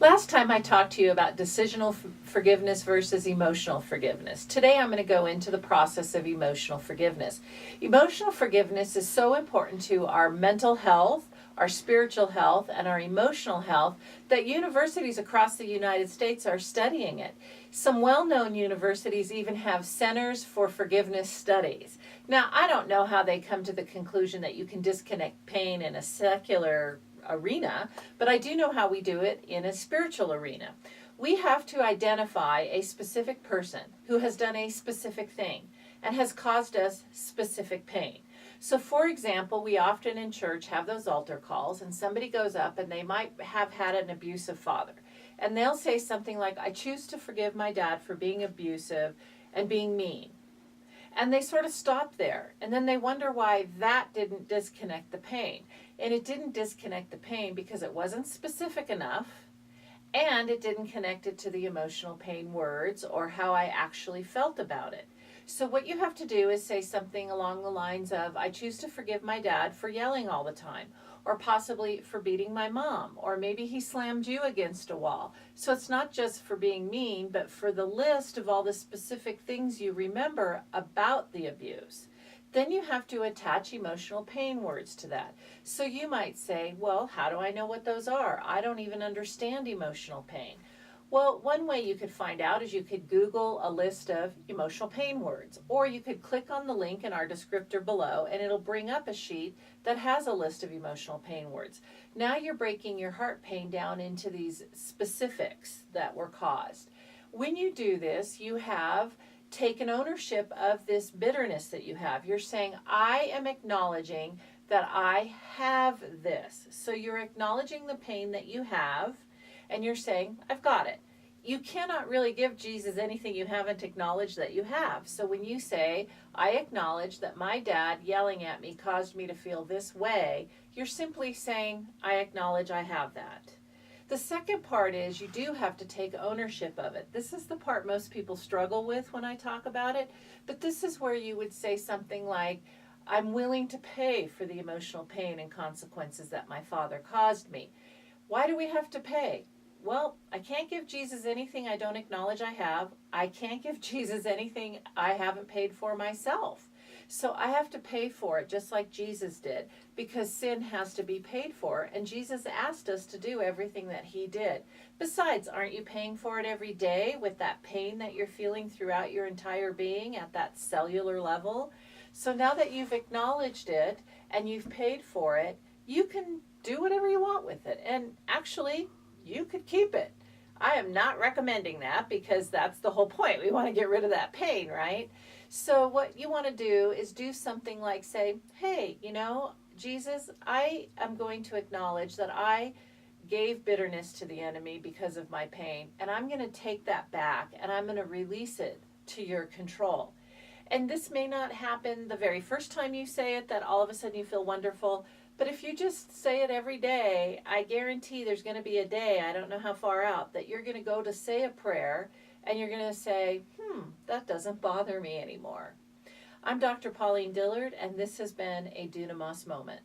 Last time I talked to you about decisional forgiveness versus emotional forgiveness. Today I'm going to go into the process of emotional forgiveness. Emotional forgiveness is so important to our mental health, our spiritual health, and our emotional health that universities across the United States are studying it. Some well-known universities even have centers for forgiveness studies. Now, I don't know how they come to the conclusion that you can disconnect pain in a secular arena, but I do know how we do it in a spiritual arena. We have to identify a specific person who has done a specific thing and has caused us specific pain. So for example, we often in church have those altar calls, and somebody goes up and they might have had an abusive father. And they'll say something like, I choose to forgive my dad for being abusive and being mean. And they sort of stop there. And then they wonder why that didn't disconnect the pain. And it didn't disconnect the pain because it wasn't specific enough, and it didn't connect it to the emotional pain words or how I actually felt about it. So what you have to do is say something along the lines of, I choose to forgive my dad for yelling all the time, or possibly for beating my mom, or maybe he slammed you against a wall. So it's not just for being mean, but for the list of all the specific things you remember about the abuse. Then you have to attach emotional pain words to that. So you might say, well, how do I know what those are? I don't even understand emotional pain. Well, one way you could find out is you could Google a list of emotional pain words, or you could click on the link in our descriptor below and it'll bring up a sheet that has a list of emotional pain words. Now you're breaking your heart pain down into these specifics that were caused. When you do this, you have taken ownership of this bitterness that you have. You're saying, I am acknowledging that I have this. So you're acknowledging the pain that you have, and you're saying, I've got it. You cannot really give Jesus anything you haven't acknowledged that you have. So when you say, I acknowledge that my dad yelling at me caused me to feel this way, you're simply saying, I acknowledge I have that. The second part is you do have to take ownership of it. This is the part most people struggle with when I talk about it, but this is where you would say something like, I'm willing to pay for the emotional pain and consequences that my father caused me. Why do we have to pay? Well, I can't give Jesus anything I don't acknowledge I have. I can't give Jesus anything I haven't paid for myself. So I have to pay for it just like Jesus did, because sin has to be paid for, and Jesus asked us to do everything that he did. Besides, aren't you paying for it every day with that pain that you're feeling throughout your entire being at that cellular level? So now that you've acknowledged it and you've paid for it, you can do whatever you want with it. And actually, you could keep it. I am not recommending that, because that's the whole point. We want to get rid of that pain, right? So what you want to do is do something like say, hey, Jesus, I am going to acknowledge that I gave bitterness to the enemy because of my pain, and I'm going to take that back and I'm going to release it to your control. And this may not happen the very first time you say it, that all of a sudden you feel wonderful. But if you just say it every day, I guarantee there's going to be a day, I don't know how far out, that you're going to go to say a prayer and you're going to say, that doesn't bother me anymore. I'm Dr. Pauline Dillard, and this has been a Dunamas moment.